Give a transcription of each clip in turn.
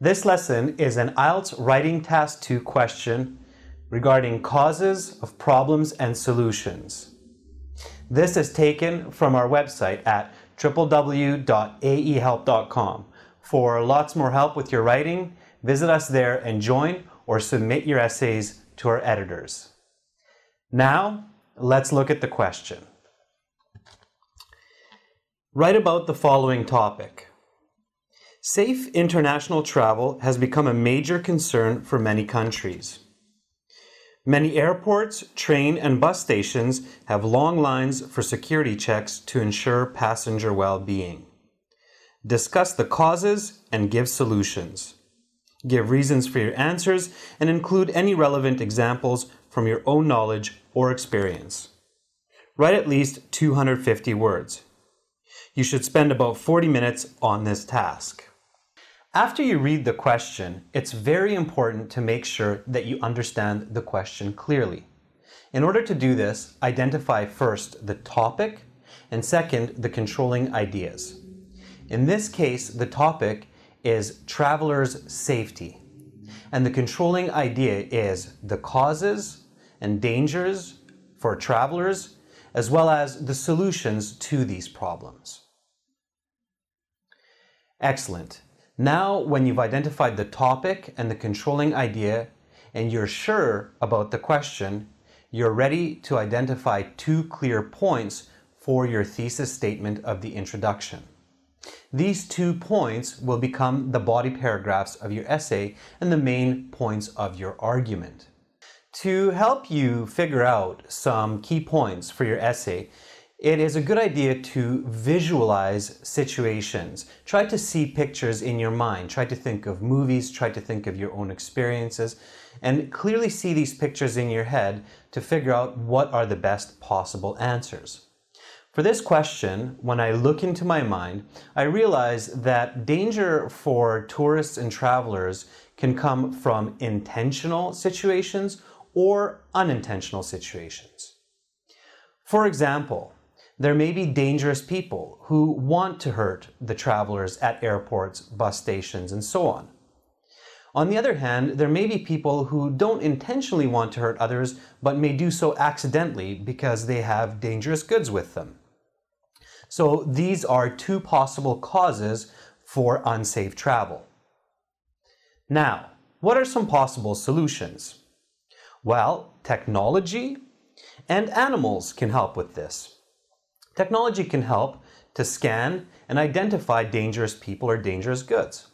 This lesson is an IELTS Writing Task 2 question regarding causes of problems and solutions. This is taken from our website at www.aehelp.com. For lots more help with your writing, visit us there and join or submit your essays to our editors. Now, let's look at the question. Write about the following topic. Safe international travel has become a major concern for many countries. Many airports, train, and bus stations have long lines for security checks to ensure passenger well-being. Discuss the causes and give solutions. Give reasons for your answers and include any relevant examples from your own knowledge or experience. Write at least 250 words. You should spend about 40 minutes on this task. After you read the question, it's very important to make sure that you understand the question clearly. In order to do this, identify first the topic and second, the controlling ideas. In this case, the topic is travelers' safety, and the controlling idea is the causes and dangers for travelers, as well as the solutions to these problems. Excellent. Now, when you've identified the topic and the controlling idea, and you're sure about the question, you're ready to identify 2 clear points for your thesis statement of the introduction. These 2 points will become the body paragraphs of your essay and the main points of your argument. To help you figure out some key points for your essay, it is a good idea to visualize situations. Try to see pictures in your mind. Try to think of movies, try to think of your own experiences, and clearly see these pictures in your head to figure out what are the best possible answers. For this question, when I look into my mind, I realize that danger for tourists and travelers can come from intentional situations or unintentional situations. For example, there may be dangerous people who want to hurt the travelers at airports, bus stations, and so on. On the other hand, there may be people who don't intentionally want to hurt others, but may do so accidentally because they have dangerous goods with them. So these are 2 possible causes for unsafe travel. Now, what are some possible solutions? Well, technology and animals can help with this. Technology can help to scan and identify dangerous people or dangerous goods.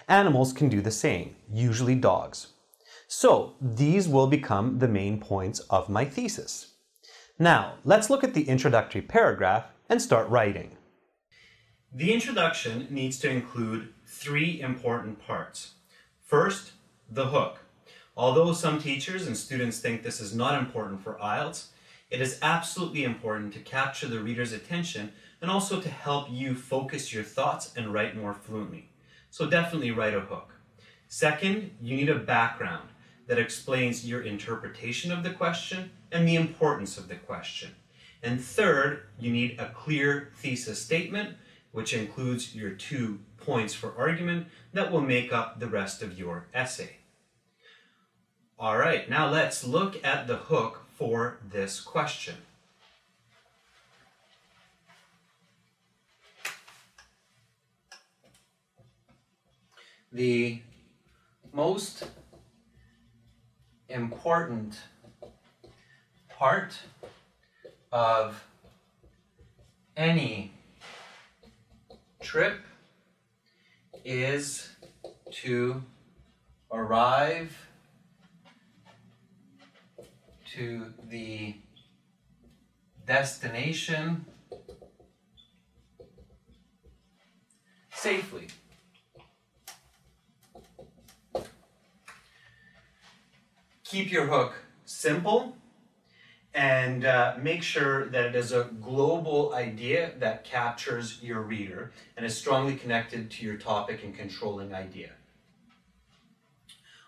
Animals can do the same, usually dogs. So these will become the main points of my thesis. Now, let's look at the introductory paragraph and start writing. The introduction needs to include 3 important parts. First, the hook. Although some teachers and students think this is not important for IELTS, it is absolutely important to capture the reader's attention and also to help you focus your thoughts and write more fluently. So definitely write a hook. Second, you need a background that explains your interpretation of the question and the importance of the question. And third, you need a clear thesis statement, which includes your 2 points for argument that will make up the rest of your essay. All right, now let's look at the hook for this question. The most important part of any trip is to arrive to the destination safely. Keep your hook simple and make sure that it is a global idea that captures your reader and is strongly connected to your topic and controlling idea.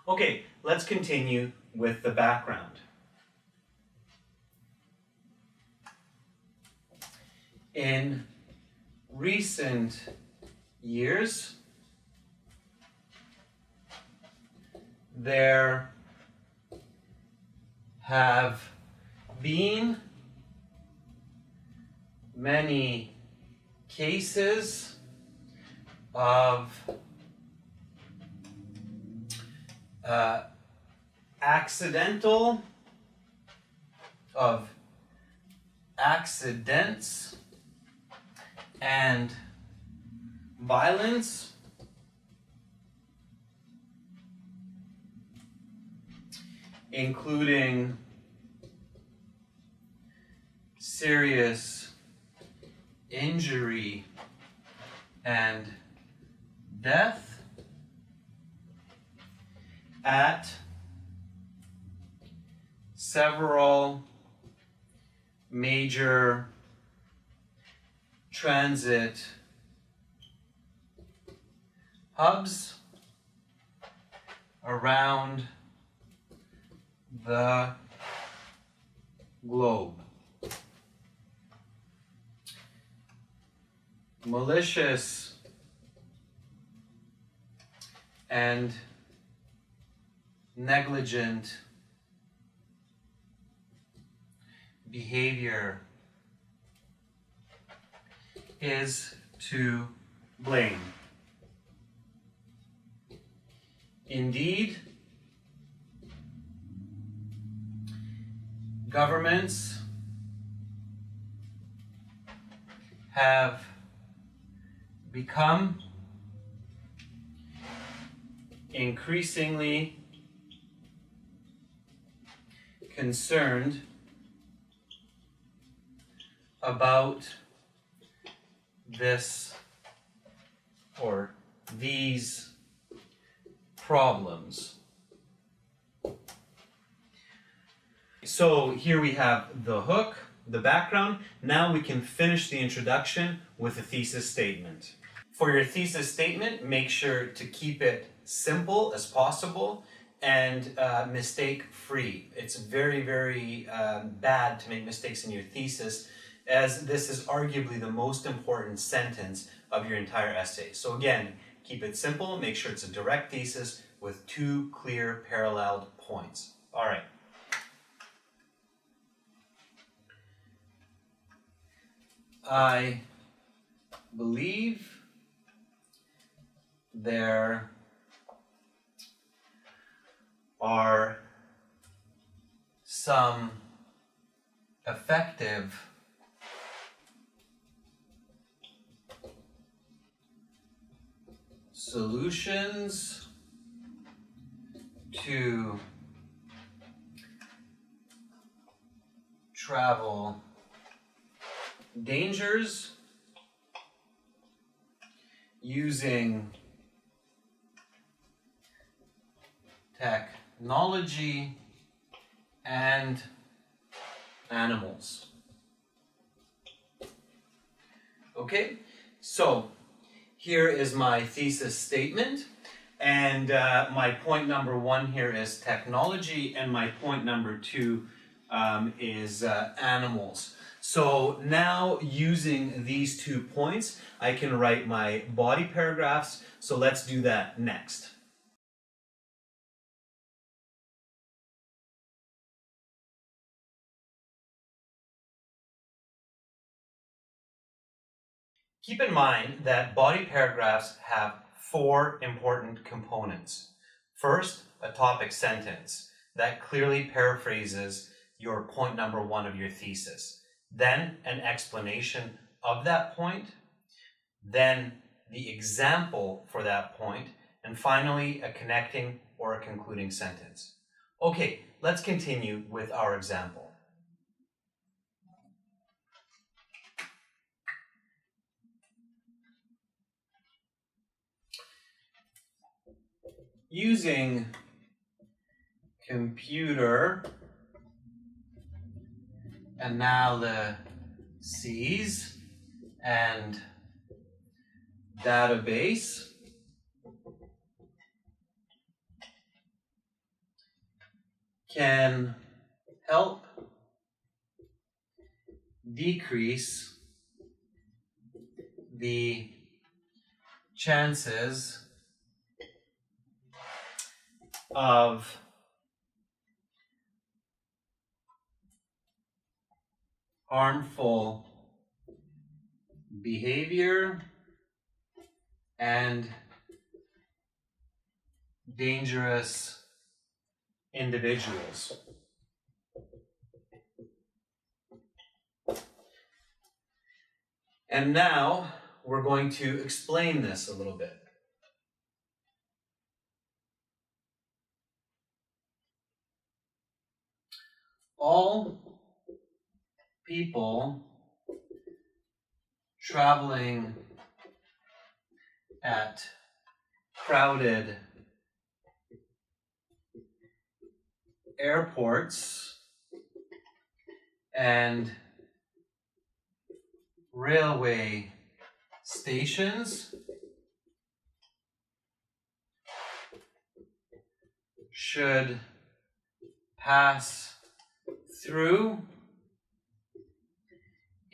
Okay, let's continue with the background. In recent years, there have been many cases of accidents and violence, including serious injury and death at several major transit hubs around the globe. Malicious and negligent behavior is to blame. Indeed, governments have become increasingly concerned about this or these problems. So here we have the hook, the background. Now we can finish the introduction with a thesis statement. For your thesis statement, make sure to keep it simple as possible and mistake-free. It's very, very bad to make mistakes in your thesis, as this is arguably the most important sentence of your entire essay. So again, keep it simple, make sure it's a direct thesis with two clear paralleled points. All right. I believe there are some effective solutions to travel dangers using technology and animals. Okay, so here is my thesis statement, and my point number one here is technology, and my point number two is animals. So now, using these 2 points, I can write my body paragraphs. So let's do that next. Keep in mind that body paragraphs have 4 important components. First, a topic sentence that clearly paraphrases your point number one of your thesis. Then an explanation of that point, then the example for that point, and finally a connecting or a concluding sentence. Okay, let's continue with our example. Using computer analyses and database can help decrease the chances of harmful behavior and dangerous individuals. And now we're going to explain this a little bit. All people traveling at crowded airports and railway stations should pass through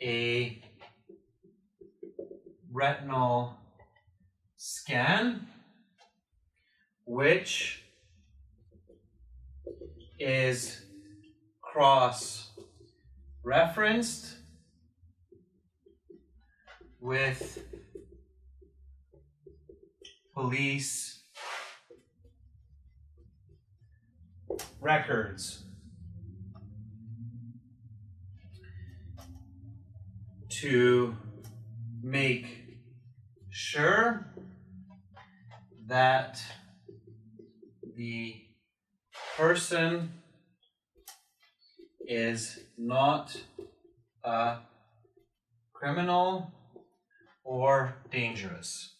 a retinal scan, which is cross-referenced with police records to make sure that the person is not a criminal or dangerous.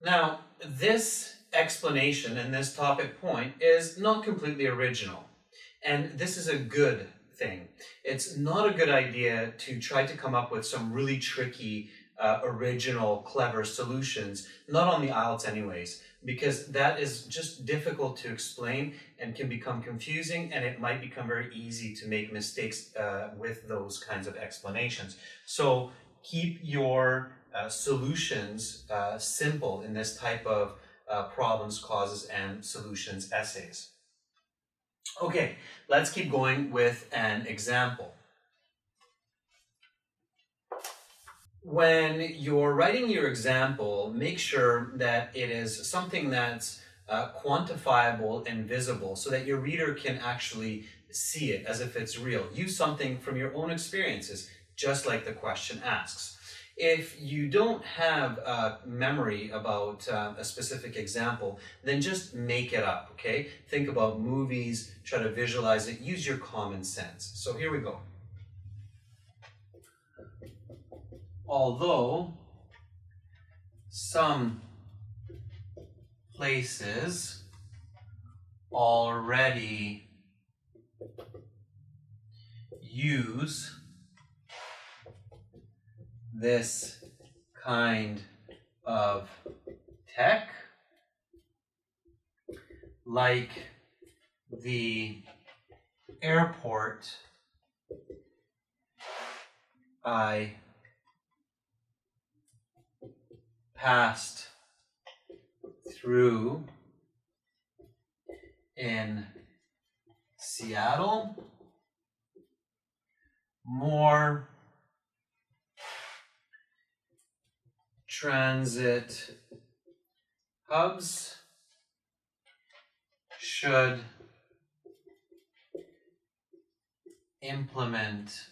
Now, this explanation and this topic point is not completely original, and this is a good thing. It's not a good idea to try to come up with some really tricky, original, clever solutions, not on the IELTS anyways, because that is just difficult to explain and can become confusing, and it might become very easy to make mistakes with those kinds of explanations. So keep your solutions simple in this type of problems, causes, and solutions essays. Okay, let's keep going with an example. When you're writing your example, make sure that it is something that's quantifiable and visible so that your reader can actually see it as if it's real. Use something from your own experiences, just like the question asks. If you don't have a memory about a specific example, then just make it up, okay? Think about movies, try to visualize it, use your common sense. So here we go. Although some places already use this kind of tech, like the airport I passed through in Seattle, more transit hubs should implement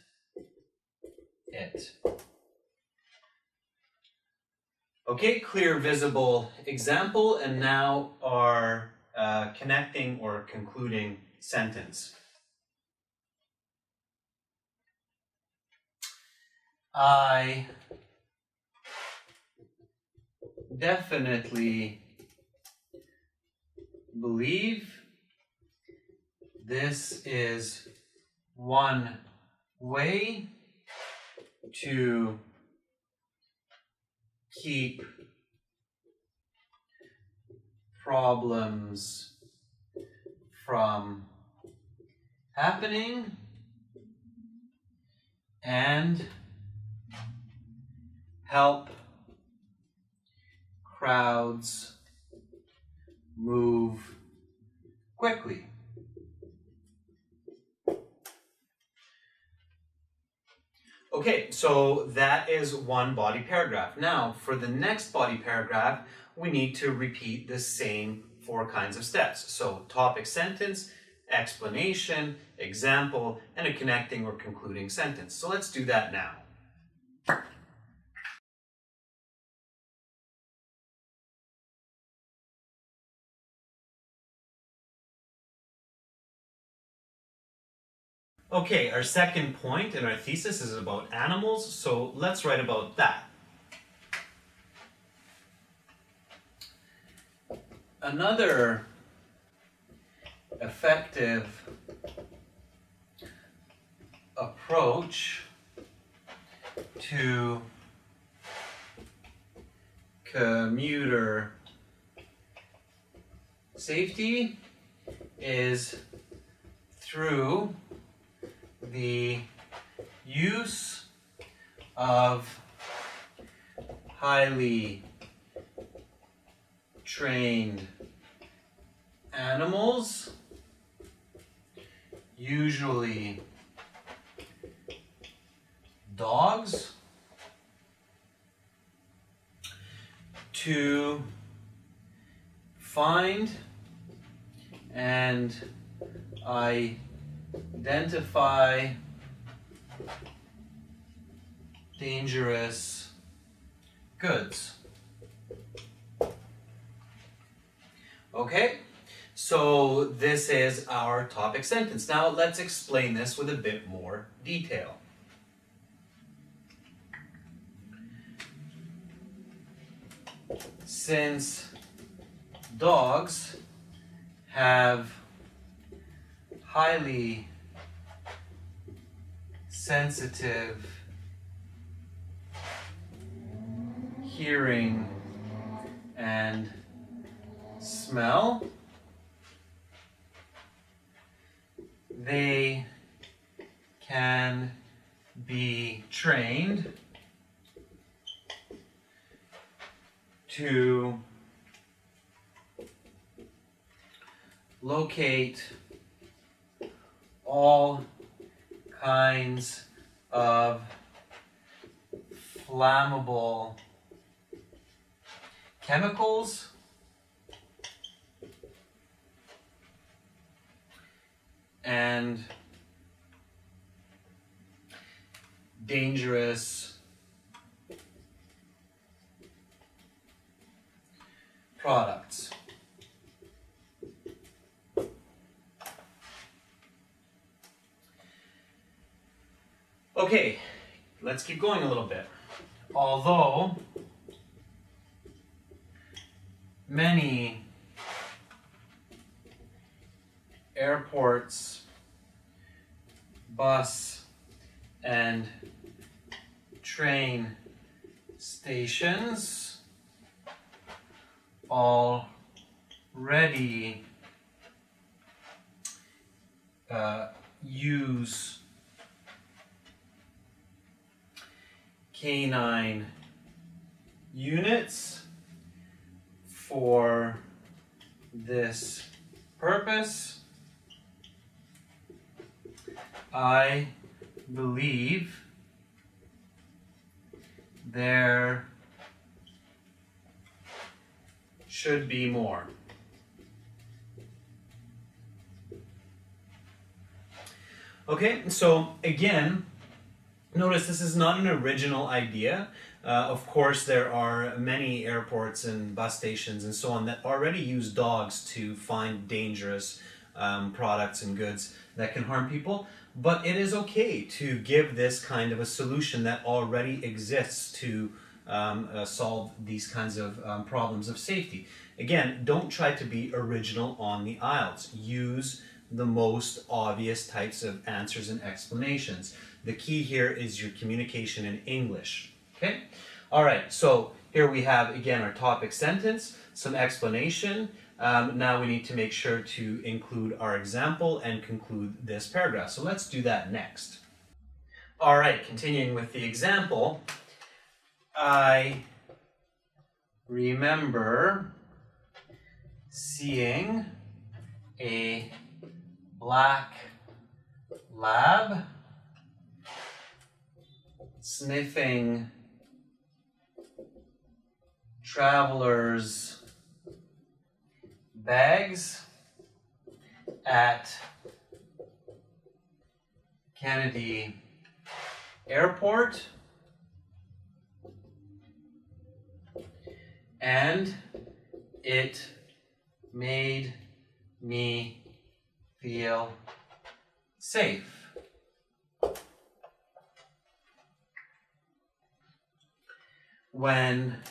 it. Okay, clear, visible example, and now our connecting or concluding sentence. I definitely believe this is one way to keep problems from happening and help crowds move quickly. Okay, so that is one body paragraph. Now, for the next body paragraph, we need to repeat the same 4 kinds of steps. So, topic sentence, explanation, example, and a connecting or concluding sentence. So let's do that now. Okay, our second point in our thesis is about animals, so let's write about that. Another effective approach to commuter safety is through the use of highly trained animals, usually dogs, to find and identify dangerous goods. Okay, so this is our topic sentence. Now let's explain this with a bit more detail. Since dogs have highly sensitive hearing and smell, they can be trained to locate all kinds of flammable chemicals and dangerous products. Okay, let's keep going a little bit. Although many airports, bus, and train stations already use canine units for this purpose, I believe there should be more. Okay, so again, notice this is not an original idea. Of course, there are many airports and bus stations and so on that already use dogs to find dangerous products and goods that can harm people. But it is okay to give this kind of a solution that already exists to solve these kinds of problems of safety. Again, don't try to be original on the IELTS. Use the most obvious types of answers and explanations. The key here is your communication in English. Okay? All right, so here we have, again, our topic sentence, some explanation. Now we need to make sure to include our example and conclude this paragraph. So let's do that next. All right, continuing with the example. I remember seeing a black lab sniffing travelers' bags at Kennedy Airport, and it made me feel safe. When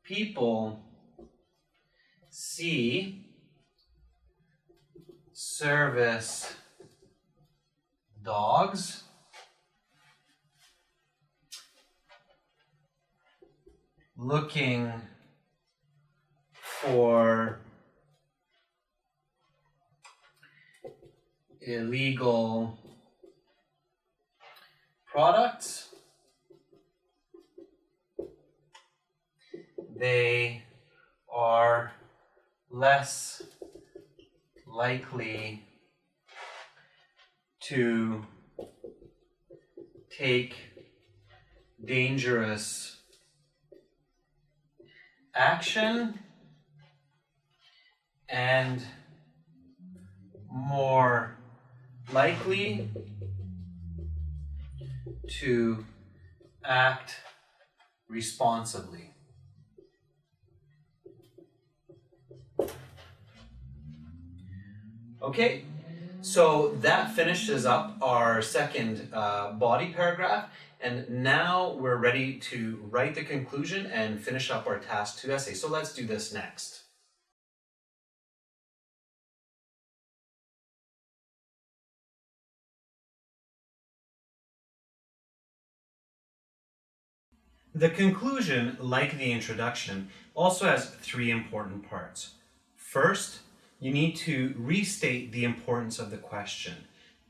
people see service dogs looking for illegal products, they are less likely to take dangerous action and more likely to act responsibly. Okay, so that finishes up our second body paragraph, and now we're ready to write the conclusion and finish up our task 2 essay. So let's do this next. The conclusion, like the introduction, also has 3 important parts. First, you need to restate the importance of the question.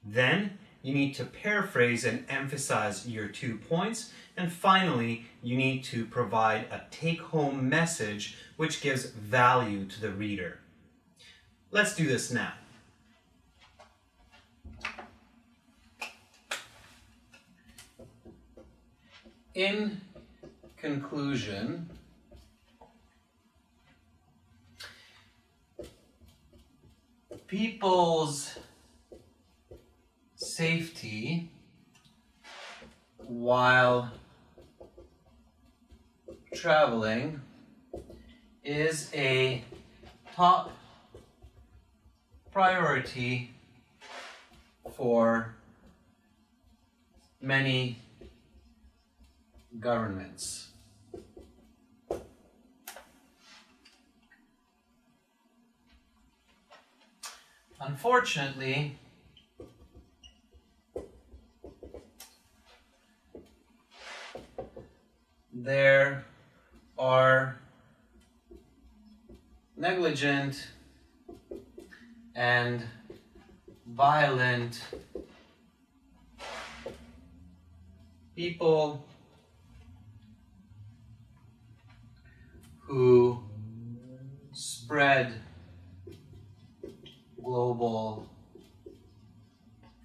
Then, you need to paraphrase and emphasize your 2 points. And finally, you need to provide a take-home message which gives value to the reader. Let's do this now. In conclusion, people's safety while traveling is a top priority for many governments. Unfortunately, there are negligent and violent people who spread global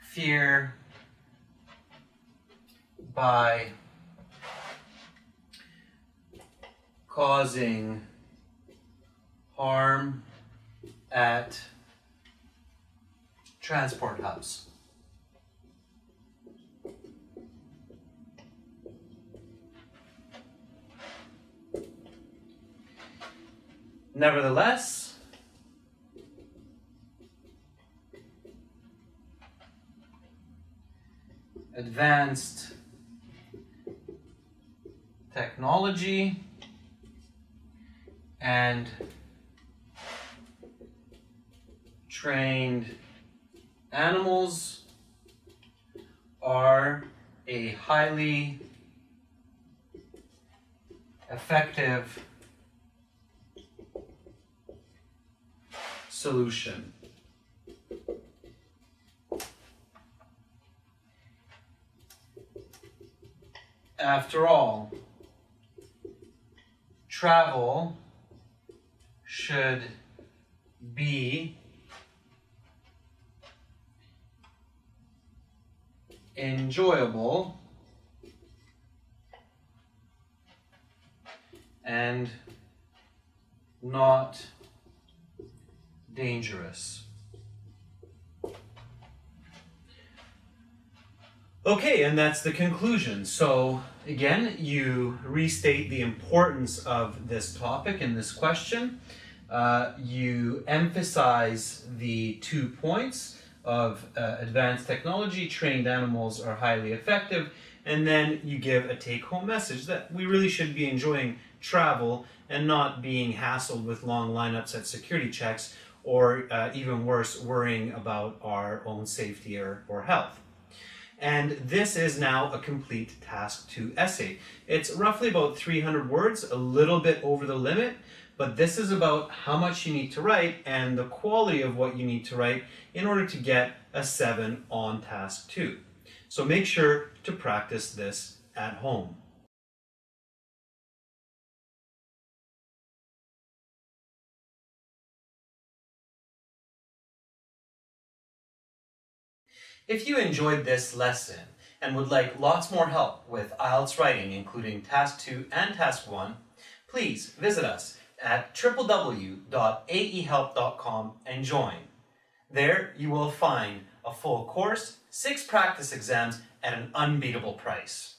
fear by causing harm at transport hubs. Nevertheless, advanced technology and trained animals are a highly effective solution. After all, travel should be enjoyable and not dangerous. Okay, and that's the conclusion. So again, you restate the importance of this topic and this question. You emphasize the 2 points of advanced technology, trained animals are highly effective, and then you give a take-home message that we really should be enjoying travel and not being hassled with long lineups at security checks, or even worse, worrying about our own safety or health. And this is now a complete Task 2 essay. It's roughly about 300 words, a little bit over the limit, but this is about how much you need to write and the quality of what you need to write in order to get a 7 on Task 2. So make sure to practice this at home. If you enjoyed this lesson and would like lots more help with IELTS writing, including Task 2 and Task 1, please visit us at www.aehelp.com and join. There you will find a full course, 6 practice exams at an unbeatable price.